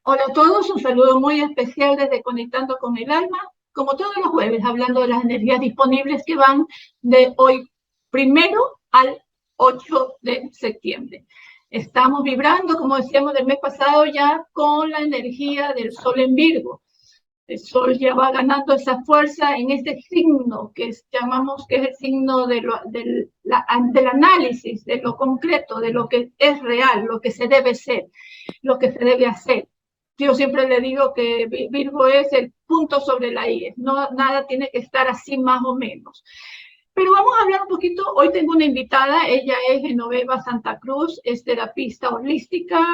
Hola a todos, un saludo muy especial desde Conectando con el Alma, como todos los jueves, hablando de las energías disponibles que van de hoy primero al 8 de septiembre. Estamos vibrando, como decíamos del mes pasado, ya con la energía del Sol en Virgo. El Sol ya va ganando esa fuerza en este signo llamamos que es el signo del análisis, de lo concreto, de lo que es real, lo que se debe ser, lo que se debe hacer. Yo siempre le digo que Virgo es el punto sobre la I, no, nada tiene que estar así más o menos. Pero vamos a hablar un poquito, hoy tengo una invitada, ella es Genoveva Santa Cruz, es terapista holística,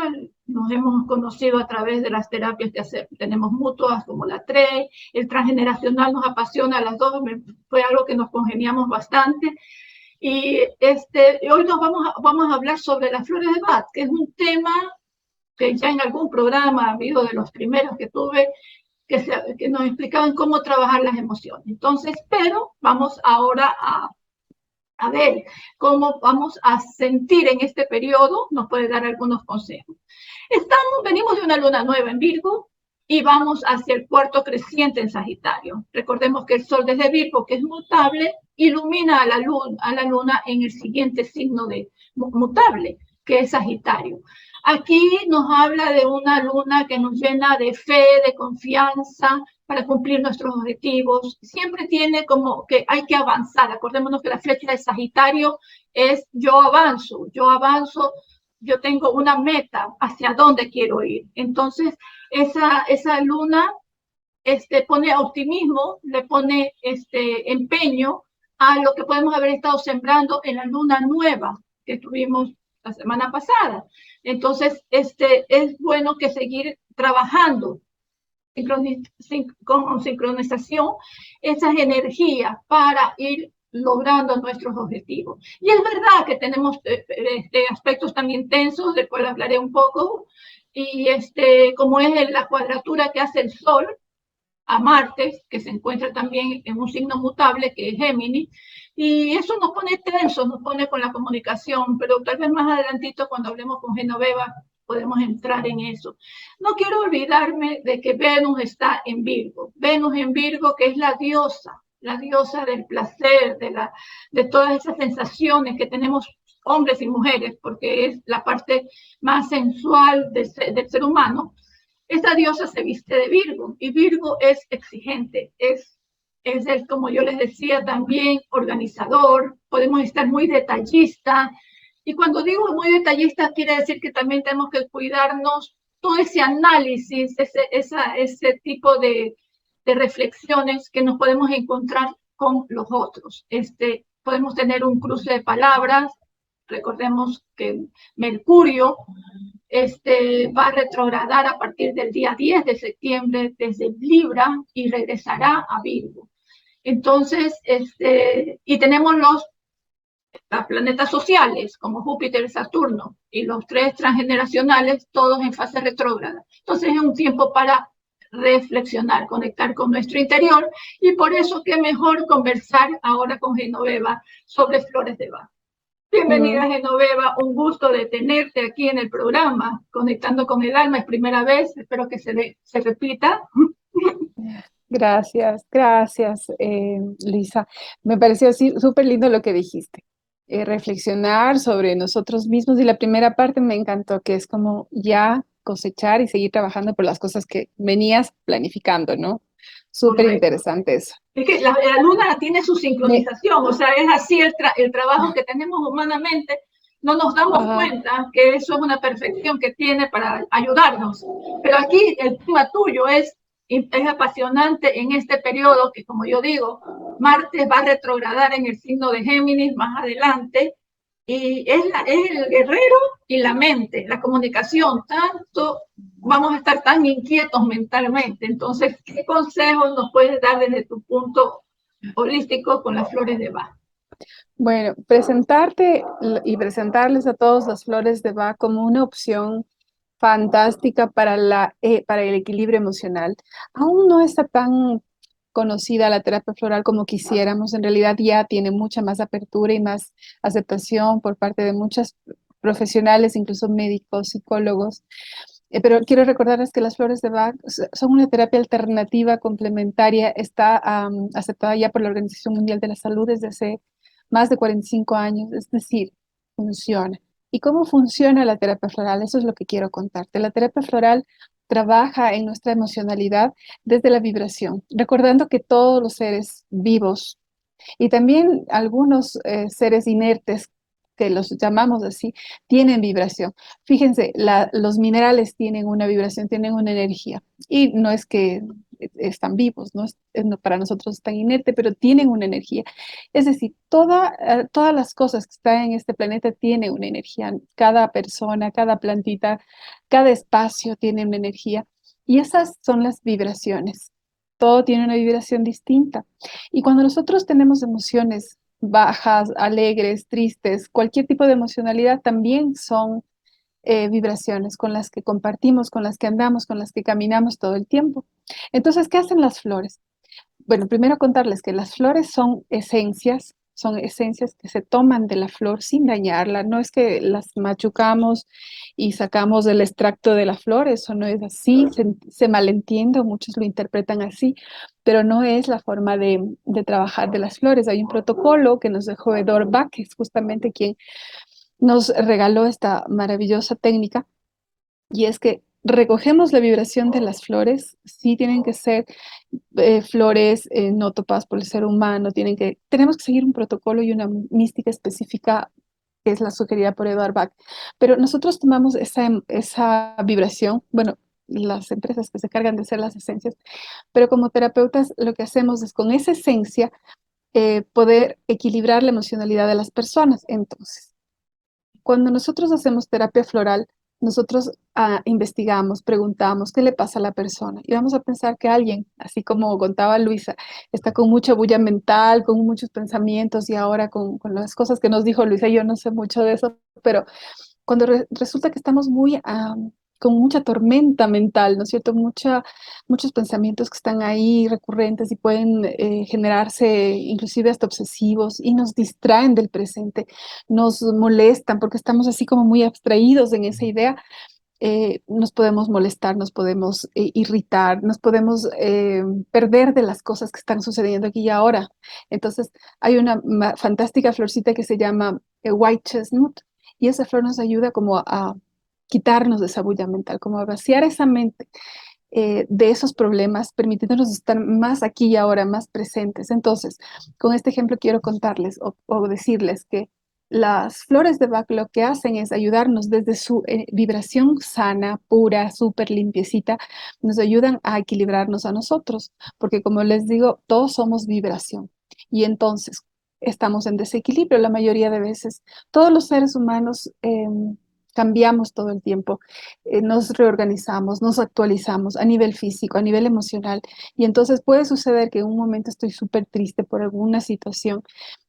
nos hemos conocido a través de las terapias que tenemos mutuas como la TRE, el transgeneracional nos apasiona a las dos, fue algo que nos congeniamos bastante. Y hoy vamos a hablar sobre las flores de Bach, que es un tema que ya en algún programa ha habido de los primeros que tuve, que nos explicaban cómo trabajar las emociones. Entonces, pero vamos ahora a ver cómo vamos a sentir en este periodo, nos puede dar algunos consejos. Venimos de una luna nueva en Virgo y vamos hacia el cuarto creciente en Sagitario. Recordemos que el Sol desde Virgo, que es mutable, ilumina a la luna en el siguiente signo de mutable, que es Sagitario. Aquí nos habla de una luna que nos llena de fe, de confianza para cumplir nuestros objetivos. Siempre tiene como que hay que avanzar. Acordémonos que la flecha de Sagitario es yo avanzo, yo tengo una meta hacia dónde quiero ir. Entonces, esa luna pone optimismo, le pone empeño a lo que podemos haber estado sembrando en la luna nueva que tuvimos la semana pasada. Entonces, es bueno que seguir trabajando con sincronización esas energías para ir logrando nuestros objetivos. Y es verdad que tenemos aspectos también tensos, después hablaré un poco, y como es la cuadratura que hace el Sol a Marte, que se encuentra también en un signo mutable que es Géminis, y eso nos pone tensos, nos pone con la comunicación, pero tal vez más adelantito cuando hablemos con Genoveva podemos entrar en eso. No quiero olvidarme de que Venus está en Virgo que es la diosa del placer, de todas esas sensaciones que tenemos hombres y mujeres, porque es la parte más sensual del ser humano. Esta diosa se viste de Virgo y Virgo es exigente, como yo les decía, también organizador, podemos estar muy detallista. Y cuando digo muy detallista, quiere decir que también tenemos que cuidarnos todo ese análisis, ese tipo de reflexiones que nos podemos encontrar con los otros. Podemos tener un cruce de palabras, recordemos que Mercurio va a retrogradar a partir del día 10 de septiembre desde Libra y regresará a Virgo. Entonces, y tenemos los planetas sociales como Júpiter y Saturno y los tres transgeneracionales, todos en fase retrógrada. Entonces es un tiempo para reflexionar, conectar con nuestro interior y por eso qué mejor conversar ahora con Genoveva sobre flores de Bach. Bienvenida, Genoveva, un gusto de tenerte aquí en el programa, Conectando con el Alma, es primera vez, espero que se repita. Gracias, gracias, Lisa. Me pareció súper lindo lo que dijiste. Reflexionar sobre nosotros mismos y la primera parte me encantó, que es como ya cosechar y seguir trabajando por las cosas que venías planificando, ¿no? Súper Correcto. interesante eso. Es que la luna tiene su Me, sincronización, o sea, es así el trabajo que tenemos humanamente, no nos damos ajá. cuenta que eso es una perfección que tiene para ayudarnos. Pero aquí el tema tuyo es apasionante en este periodo que, como yo digo, Marte va a retrogradar en el signo de Géminis más adelante y es el guerrero y la mente, la comunicación, tanto vamos a estar tan inquietos mentalmente. Entonces, ¿qué consejos nos puedes dar desde tu punto holístico con las flores de Bach? Bueno, presentarte y presentarles a todos las flores de Bach como una opción fantástica para para el equilibrio emocional. Aún no está tan conocida la terapia floral como quisiéramos. En realidad ya tiene mucha más apertura y más aceptación por parte de muchos profesionales, incluso médicos, psicólogos. Pero quiero recordarles que las flores de Bach son una terapia alternativa complementaria, está aceptada ya por la Organización Mundial de la Salud desde hace más de 45 años, es decir, funciona. ¿Y cómo funciona la terapia floral? Eso es lo que quiero contarte. La terapia floral trabaja en nuestra emocionalidad desde la vibración, recordando que todos los seres vivos y también algunos seres inertes, que los llamamos así, tienen vibración. Fíjense, los minerales tienen una vibración, tienen una energía. Y no es que están vivos, para nosotros están inertes, pero tienen una energía. Es decir, todas las cosas que están en este planeta tienen una energía. Cada persona, cada plantita, cada espacio tiene una energía. Y esas son las vibraciones. Todo tiene una vibración distinta. Y cuando nosotros tenemos emociones bajas, alegres, tristes, cualquier tipo de emocionalidad también son vibraciones con las que compartimos, con las que andamos, con las que caminamos todo el tiempo. Entonces, ¿qué hacen las flores? Bueno, primero contarles que las flores son esencias que se toman de la flor sin dañarla. No es que las machucamos y sacamos el extracto de la flor, eso no es así, se malentiende, o muchos lo interpretan así, pero no es la forma de trabajar de las flores. Hay un protocolo que nos dejó Edor Bach, que es justamente quien nos regaló esta maravillosa técnica, y es que recogemos la vibración de las flores, sí tienen que ser flores no topadas por el ser humano, tenemos que seguir un protocolo y una mística específica que es la sugerida por Edward Bach. Pero nosotros tomamos esa vibración, bueno, las empresas que se cargan de hacer las esencias, pero como terapeutas lo que hacemos es con esa esencia poder equilibrar la emocionalidad de las personas. Entonces, cuando nosotros hacemos terapia floral, nosotros investigamos, preguntamos qué le pasa a la persona y vamos a pensar que alguien, así como contaba Luisa, está con mucha bulla mental, con muchos pensamientos y ahora con las cosas que nos dijo Luisa, yo no sé mucho de eso, pero cuando resulta que estamos con mucha tormenta mental, ¿no es cierto? Muchos pensamientos que están ahí recurrentes y pueden generarse inclusive hasta obsesivos y nos distraen del presente, nos molestan porque estamos así como muy abstraídos en esa idea. Nos podemos molestar, nos podemos irritar, nos podemos perder de las cosas que están sucediendo aquí y ahora. Entonces, hay una fantástica florcita que se llama White Chestnut y esa flor nos ayuda como a quitarnos de esa bulla mental, como a vaciar esa mente de esos problemas, permitiéndonos estar más aquí y ahora, más presentes. Entonces, con este ejemplo quiero contarles o decirles que las flores de Bach lo que hacen es ayudarnos desde su vibración sana, pura, súper limpiecita, nos ayudan a equilibrarnos a nosotros, porque como les digo, todos somos vibración. Y entonces estamos en desequilibrio la mayoría de veces. Todos los seres humanos cambiamos todo el tiempo, nos reorganizamos, nos actualizamos a nivel físico, a nivel emocional. Y entonces puede suceder que en un momento estoy súper triste por alguna situación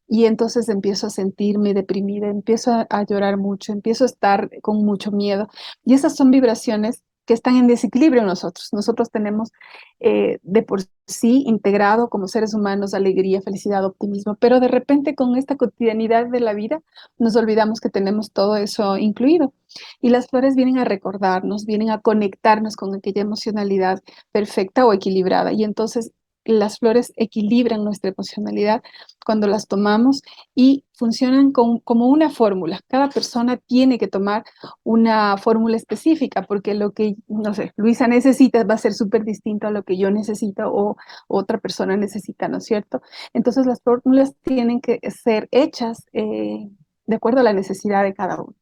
y entonces empiezo a sentirme deprimida, empiezo a llorar mucho, empiezo a estar con mucho miedo. Y esas son vibraciones que están en desequilibrio en nosotros. Nosotros tenemos de por sí integrado como seres humanos alegría, felicidad, optimismo, pero de repente con esta cotidianidad de la vida nos olvidamos que tenemos todo eso incluido. Y las flores vienen a recordarnos, vienen a conectarnos con aquella emocionalidad perfecta o equilibrada. Y entonces las flores equilibran nuestra emocionalidad cuando las tomamos y funcionan como una fórmula. Cada persona tiene que tomar una fórmula específica porque lo que, no sé, Luisa necesita va a ser súper distinto a lo que yo necesito o otra persona necesita, ¿no es cierto? Entonces las fórmulas tienen que ser hechas de acuerdo a la necesidad de cada uno.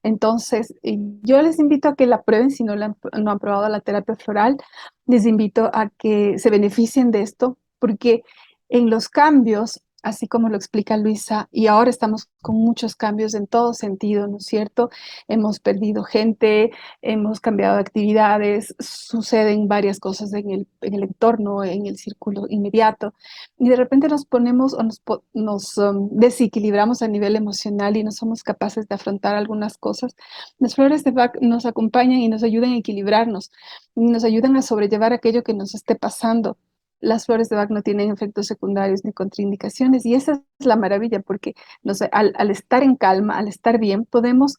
Entonces, yo les invito a que la prueben si no han probado la terapia floral. Les invito a que se beneficien de esto, porque en los cambios, así como lo explica Luisa, y ahora estamos con muchos cambios en todo sentido, ¿no es cierto? Hemos perdido gente, hemos cambiado de actividades, suceden varias cosas en el entorno, en el círculo inmediato, y de repente nos ponemos o nos desequilibramos a nivel emocional y no somos capaces de afrontar algunas cosas. Las flores de Bach nos acompañan y nos ayudan a equilibrarnos, y nos ayudan a sobrellevar aquello que nos esté pasando. Las flores de Bach no tienen efectos secundarios ni contraindicaciones y esa es la maravilla porque al estar en calma, al estar bien, podemos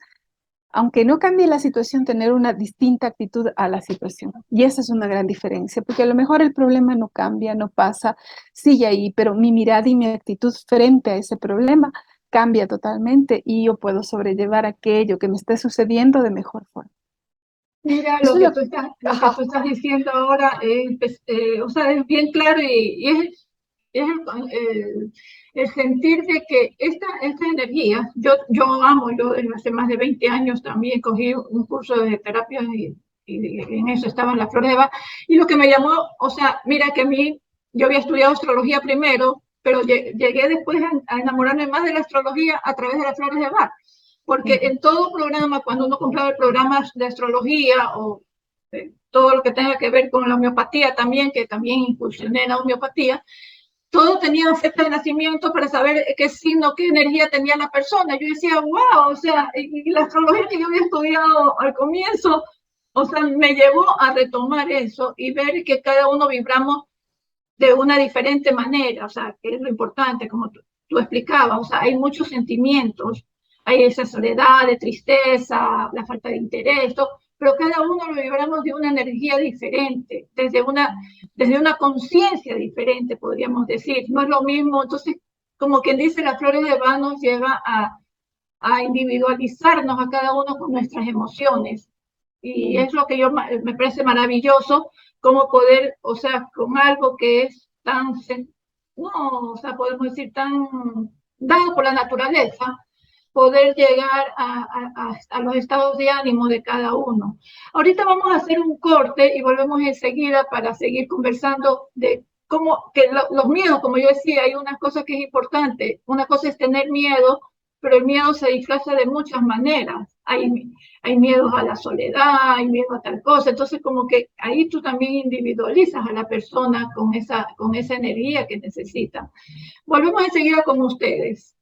aunque no cambie la situación, tener una distinta actitud a la situación. Y esa es una gran diferencia, porque a lo mejor el problema no cambia, no pasa, sigue ahí, pero mi mirada y mi actitud frente a ese problema cambia totalmente y yo puedo sobrellevar aquello que me esté sucediendo de mejor forma. Mira, Eso es lo que ajá. tú estás diciendo ahora es, o sea, es bien claro y es el sentir de que esta energía, yo amo, yo desde hace más de 20 años también cogí un curso de terapia y en eso estaba en la flor de Bach, y lo que me llamó, o sea, mira que a mí, yo había estudiado astrología primero, pero llegué después a enamorarme más de la astrología a través de las flores de Bach, porque en todo programa, cuando uno compraba el programa de astrología o todo lo que tenga que ver con la homeopatía también, que también incursioné en la homeopatía, todo tenía fecha de nacimiento para saber qué signo, qué energía tenía la persona. Yo decía, wow, o sea, y la astrología que yo había estudiado al comienzo, o sea, me llevó a retomar eso y ver que cada uno vibramos de una diferente manera, o sea, que es lo importante, como tú explicabas, o sea, hay muchos sentimientos, hay esa soledad, de tristeza, la falta de interés, todo, pero cada uno lo vibramos de una energía diferente, desde una conciencia diferente, podríamos decir, no es lo mismo, entonces, como quien dice, las flores de Bach nos lleva a individualizarnos a cada uno con nuestras emociones, y es lo que yo me parece maravilloso, cómo poder, o sea, con algo que es tan, no, o sea, podemos decir tan dado por la naturaleza, poder llegar a los estados de ánimo de cada uno. Ahorita vamos a hacer un corte y volvemos enseguida para seguir conversando de cómo, que los miedos, como yo decía, hay una cosa que es importante. Una cosa es tener miedo, pero el miedo se disfraza de muchas maneras. Hay miedos a la soledad, hay miedo a tal cosa. Entonces, como que ahí tú también individualizas a la persona con esa energía que necesita. Volvemos enseguida con ustedes.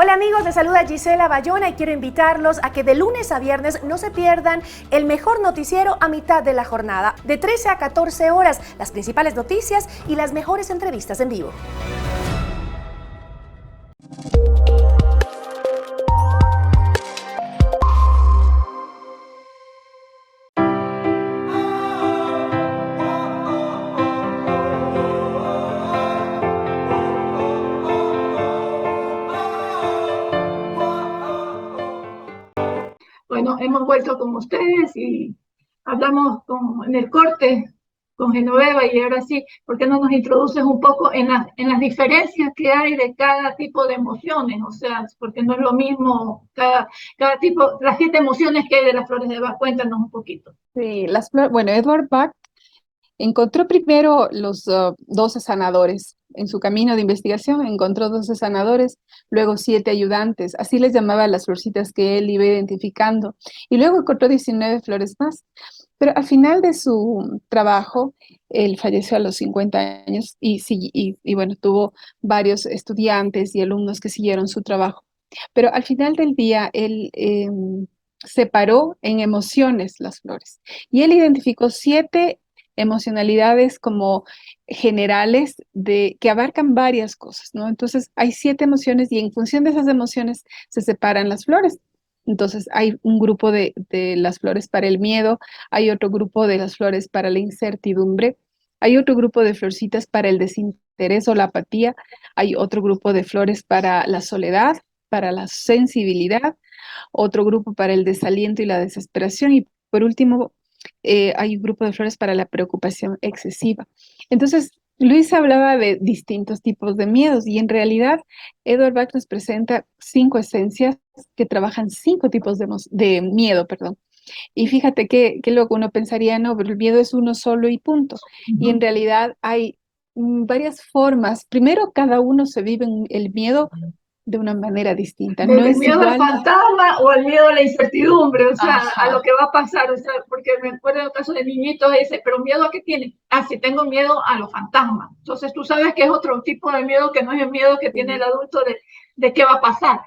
Hola amigos, les saluda Gisela Bayona y quiero invitarlos a que de lunes a viernes no se pierdan el mejor noticiero a mitad de la jornada, de 13 a 14 horas, las principales noticias y las mejores entrevistas en vivo. Bueno, hemos vuelto con ustedes y hablamos en el corte con Genoveva y ahora sí, ¿por qué no nos introduces un poco en las diferencias que hay de cada tipo de emociones? O sea, porque no es lo mismo cada tipo, las 7 emociones que hay de las flores de Bach. Cuéntanos un poquito. Sí, bueno, Edward Bach encontró primero los 12 sanadores. En su camino de investigación encontró 12 sanadores, luego 7 ayudantes, así les llamaba a las florcitas que él iba identificando, y luego encontró 19 flores más. Pero al final de su trabajo, él falleció a los 50 años y bueno, tuvo varios estudiantes y alumnos que siguieron su trabajo. Pero al final del día, él separó en emociones las flores y él identificó 7 emocionalidades como generales que abarcan varias cosas, ¿no? Entonces hay 7 emociones y en función de esas emociones se separan las flores. Entonces hay un grupo de las flores para el miedo, hay otro grupo de las flores para la incertidumbre, hay otro grupo de florcitas para el desinterés o la apatía, hay otro grupo de flores para la soledad, para la sensibilidad, otro grupo para el desaliento y la desesperación y por último hay un grupo de flores para la preocupación excesiva. Entonces, Luis hablaba de distintos tipos de miedos y en realidad Edward Bach nos presenta 5 esencias que trabajan 5 tipos de miedo, perdón. Y fíjate que luego uno pensaría, no, pero el miedo es uno solo y punto. Y en realidad hay varias formas. Primero, cada uno se vive el miedo de una manera distinta. No ¿Del es miedo al igual. fantasma o al miedo a la incertidumbre? O sea, a Ajá. lo que va a pasar. O sea, porque me acuerdo del caso de niñitos, dice, ¿pero miedo a qué tiene? Ah, sí, tengo miedo a los fantasmas. Entonces tú sabes que es otro tipo de miedo que no es el miedo que tiene el adulto de qué va a pasar.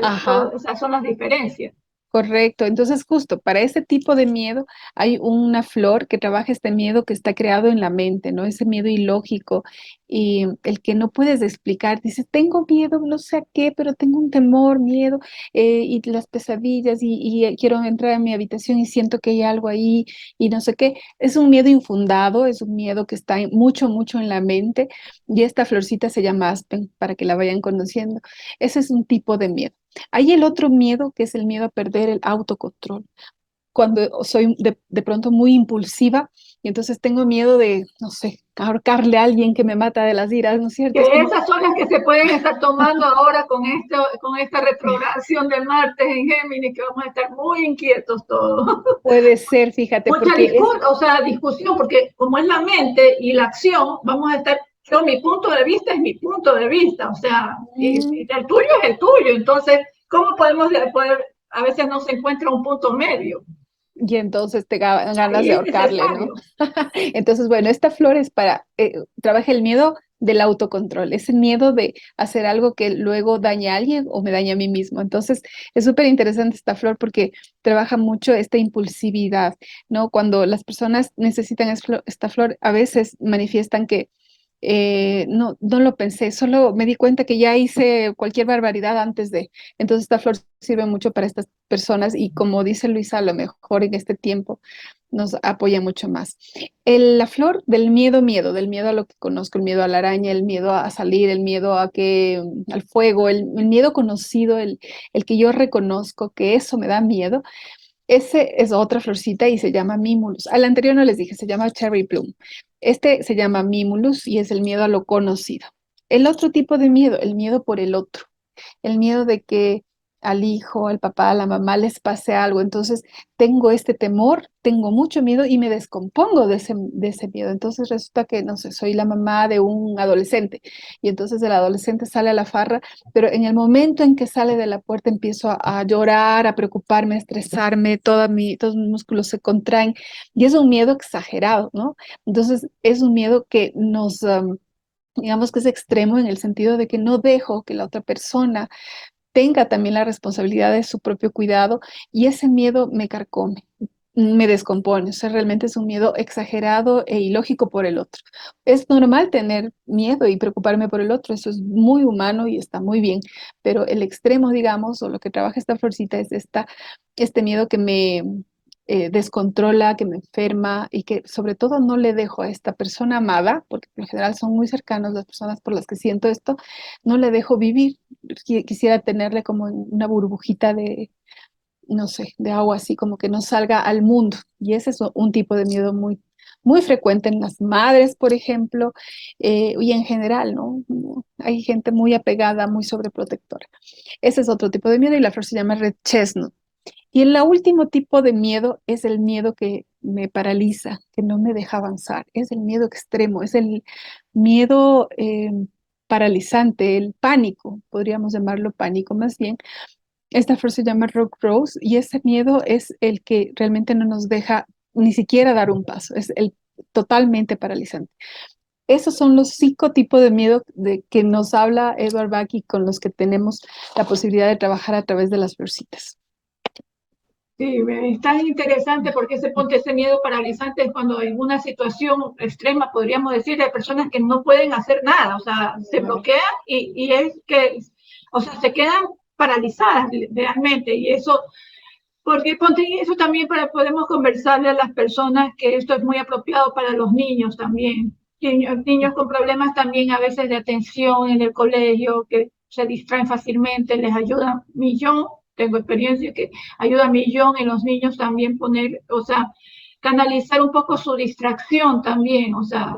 Ajá. O sea, son las diferencias. Correcto. Entonces, justo para ese tipo de miedo hay una flor que trabaja este miedo que está creado en la mente, ¿no? Ese miedo ilógico y el que no puedes explicar. Dices, tengo miedo, no sé a qué, pero tengo un temor, miedo y las pesadillas y quiero entrar a mi habitación y siento que hay algo ahí y no sé qué. Es un miedo infundado, es un miedo que está mucho, mucho en la mente y esta florcita se llama aspen para que la vayan conociendo. Ese es un tipo de miedo. Hay el otro miedo, que es el miedo a perder el autocontrol. Cuando soy de pronto muy impulsiva y entonces tengo miedo de, no sé, ahorcarle a alguien que me mata de las iras, ¿no es cierto? Que Es como, esas son las que se pueden estar tomando ahora con esta retrogradación del Marte en Géminis, que vamos a estar muy inquietos todos. puede ser, fíjate, Mucha porque es, discusión, porque como es la mente y la acción, vamos a estar, yo mi punto de vista es mi punto de vista, o sea, y el tuyo es el tuyo, entonces, ¿cómo podemos poder, a veces no se encuentra un punto medio? y entonces te ganas Ahí de es ahorcarle, ¿no? necesario. Entonces, bueno, esta flor es para, trabaja el miedo del autocontrol, ese miedo de hacer algo que luego dañe a alguien o me dañe a mí mismo. Entonces, es súper interesante esta flor porque trabaja mucho esta impulsividad, ¿no? Cuando las personas necesitan esta flor, a veces manifiestan que no, no lo pensé, solo me di cuenta que ya hice cualquier barbaridad antes de. Entonces, esta flor sirve mucho para estas personas y como dice Luisa, a lo mejor en este tiempo nos apoya mucho más. La flor del miedo, miedo, del miedo a lo que conozco, el miedo a la araña, el miedo a salir, el miedo a que, al fuego, el miedo conocido, el que yo reconozco que eso me da miedo. Ese es otra florcita y se llama Mimulus. Al anterior no les dije, se llama Cherry Bloom. Este se llama Mimulus y es el miedo a lo conocido. El otro tipo de miedo, el miedo por el otro, el miedo de que al hijo, al papá, a la mamá les pase algo. Entonces tengo este temor, tengo mucho miedo y me descompongo de ese miedo. Entonces resulta que, no sé, soy la mamá de un adolescente y entonces el adolescente sale a la farra, pero en el momento en que sale de la puerta empiezo a llorar, a preocuparme, a estresarme, todos mis músculos se contraen y es un miedo exagerado, ¿no? Entonces es un miedo que digamos que es extremo en el sentido de que no dejo que la otra persona tenga también la responsabilidad de su propio cuidado y ese miedo me carcome, me descompone. O sea, realmente es un miedo exagerado e ilógico por el otro. Es normal tener miedo y preocuparme por el otro, eso es muy humano y está muy bien, pero el extremo, digamos, o lo que trabaja esta florcita es este miedo que me descontrola, que me enferma y que sobre todo no le dejo a esta persona amada, porque por lo general son muy cercanos las personas por las que siento esto, no le dejo vivir. Quisiera tenerle como en una burbujita de, no sé, de agua así, como que no salga al mundo. Y ese es un tipo de miedo muy, muy frecuente en las madres, por ejemplo, y en general, ¿no? Hay gente muy apegada, muy sobreprotectora. Ese es otro tipo de miedo y la flor se llama red chestnut. Y el último tipo de miedo es el miedo que me paraliza, que no me deja avanzar. Es el miedo extremo, es el miedo paralizante, el pánico, podríamos llamarlo pánico más bien. Esta flor se llama Rock Rose y ese miedo es el que realmente no nos deja ni siquiera dar un paso, es el totalmente paralizante. Esos son los 5 tipos de miedo de que nos habla Edward Bach y con los que tenemos la posibilidad de trabajar a través de las florcitas. Sí, es tan interesante porque ese miedo paralizante es cuando en una situación extrema, podríamos decir, hay personas que no pueden hacer nada, o sea, se bloquean y es que, o sea, se quedan paralizadas realmente y eso, porque eso también podemos conversarle a las personas que esto es muy apropiado para los niños también. Niños con problemas también a veces de atención en el colegio, que se distraen fácilmente, les ayuda millón. Tengo experiencia que ayuda a millón en los niños también poner, o sea, canalizar un poco su distracción también, o sea.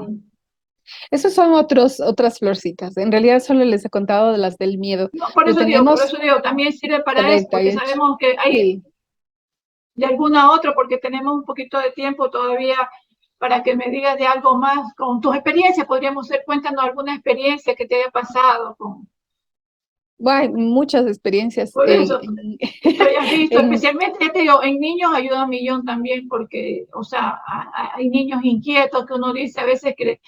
Esos son otras florcitas. En realidad solo les he contado de las del miedo, No, pero por tenemos eso digo, también sirve para eso, porque 38. sabemos que hay Sí. de alguna otra, porque tenemos un poquito de tiempo todavía para que me digas de algo más con tus experiencias. Podríamos ser, cuéntanos alguna experiencia que te haya pasado con, Bueno, muchas experiencias por eso, que hayas visto, en- especialmente, ya te digo, en niños ayuda un millón también, porque, o sea, hay niños inquietos que uno dice a veces que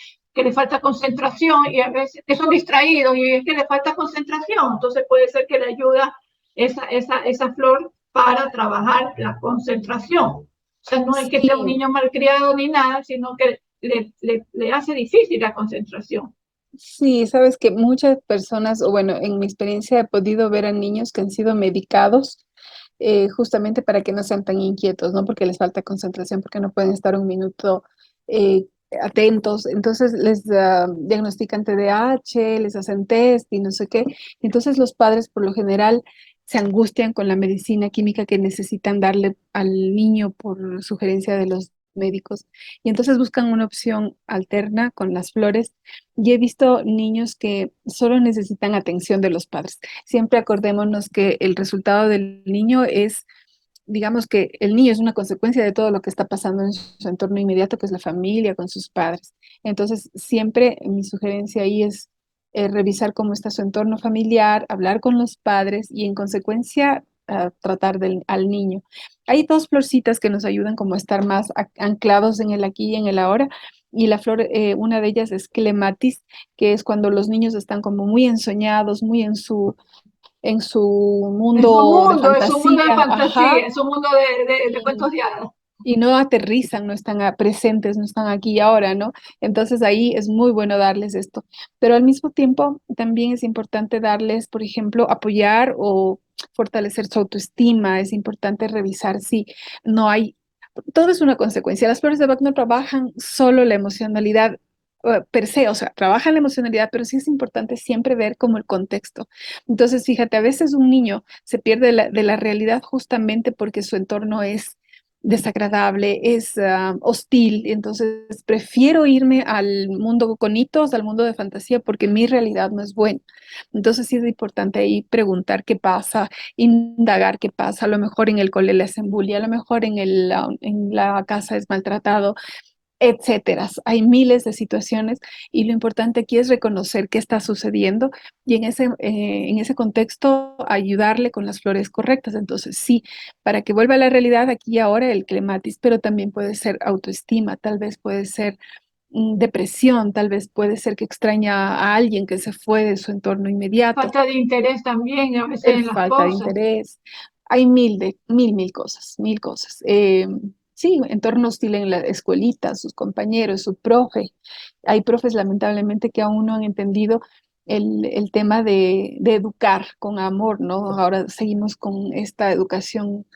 le falta concentración y a veces que son distraídos y es que le falta concentración, entonces puede ser que le ayuda esa flor para trabajar la concentración. O sea, no es que Sí. sea un niño malcriado ni nada, sino que le hace difícil la concentración. Sí, sabes que muchas personas, o bueno, en mi experiencia he podido ver a niños que han sido medicados justamente para que no sean tan inquietos, ¿no? Porque les falta concentración, porque no pueden estar un minuto eh, atentos. Entonces les diagnostican TDAH, les hacen test y no sé qué. Entonces los padres por lo general se angustian con la medicina química que necesitan darle al niño por sugerencia de los médicos. Y entonces buscan una opción alterna con las flores y he visto niños que solo necesitan atención de los padres. Siempre acordémonos que el resultado del niño es, digamos que el niño es una consecuencia de todo lo que está pasando en su entorno inmediato, que es la familia, con sus padres. Entonces, siempre mi sugerencia ahí es revisar cómo está su entorno familiar, hablar con los padres y en consecuencia tratar al niño. Hay dos florcitas que nos ayudan como a estar más anclados en el aquí y en el ahora. Y la flor, una de ellas es clematis, que es cuando los niños están como muy ensoñados, muy en su mundo Es un mundo de fantasía, fantasía, ajá, es un mundo de cuentos de hadas. y no aterrizan, no están presentes, no están aquí y ahora, ¿no? Entonces ahí es muy bueno darles esto. Pero al mismo tiempo también es importante darles, por ejemplo, apoyar o fortalecer su autoestima. Es importante revisar si no hay, todo es una consecuencia. Las flores de Bach no trabajan solo la emocionalidad. Per se, o sea, trabajan la emocionalidad, pero sí es importante siempre ver como el contexto. Entonces, fíjate, a veces un niño se pierde de la realidad justamente porque su entorno es desagradable, es hostil, entonces prefiero irme al mundo con hitos, al mundo de fantasía, porque mi realidad no es buena. Entonces sí es importante ahí preguntar qué pasa, indagar qué pasa, a lo mejor en el cole le hacen bullying, a lo mejor en la casa es maltratado, etcétera. Hay miles de situaciones y lo importante aquí es reconocer qué está sucediendo y en ese contexto ayudarle con las flores correctas. Entonces, sí, para que vuelva a la realidad aquí y ahora el clematis, pero también puede ser autoestima, tal vez puede ser depresión, tal vez puede ser que extraña a alguien que se fue de su entorno inmediato, Falta de interés también a veces en las falta de cosas. interés. Hay mil cosas, mil cosas. Sí, entorno hostil en la escuelita, sus compañeros, su profe. Hay profes lamentablemente que aún no han entendido el tema de educar con amor, ¿no? Ahora seguimos con esta educación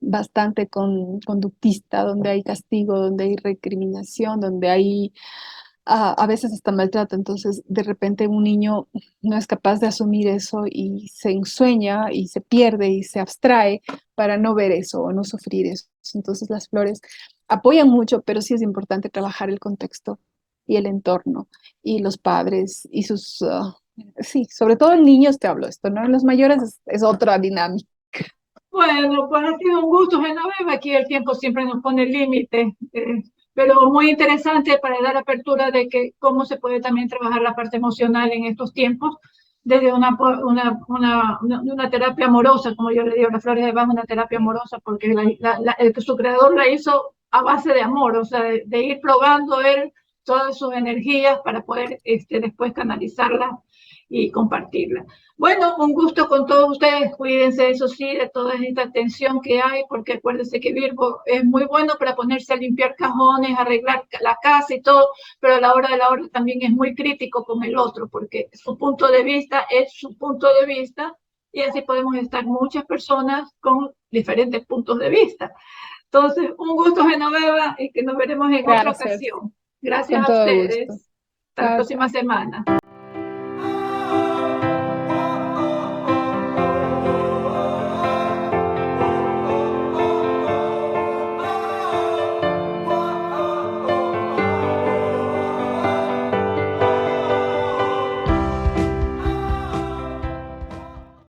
bastante conductista, donde hay castigo, donde hay recriminación, donde hay a veces hasta maltrato. Entonces, de repente un niño no es capaz de asumir eso y se ensueña y se pierde y se abstrae para no ver eso o no sufrir eso. Entonces, las flores apoyan mucho, pero sí es importante trabajar el contexto y el entorno y los padres y sus... sí, sobre todo en niños te hablo esto, ¿no? En los mayores es otra dinámica. Bueno, pues ha sido un gusto, Genoveva. Aquí el tiempo siempre nos pone límite, pero muy interesante para dar apertura de que cómo se puede también trabajar la parte emocional en estos tiempos desde una terapia amorosa, como yo le digo, las flores de Bach, una terapia amorosa, porque su creador la hizo a base de amor, o sea, de ir probando él todas sus energías para poder después canalizarlas y compartirlas. Bueno, un gusto con todos ustedes. Cuídense, eso sí, de toda esta tensión que hay, porque acuérdense que Virgo es muy bueno para ponerse a limpiar cajones, arreglar la casa y todo, pero a la hora de la hora también es muy crítico con el otro, porque su punto de vista es su punto de vista y así podemos estar muchas personas con diferentes puntos de vista. Entonces, un gusto, Genoveva, y que nos veremos en otra Gracias, ocasión. Gracias con a todo gusto. ustedes. Hasta la Chao, próxima chao. semana.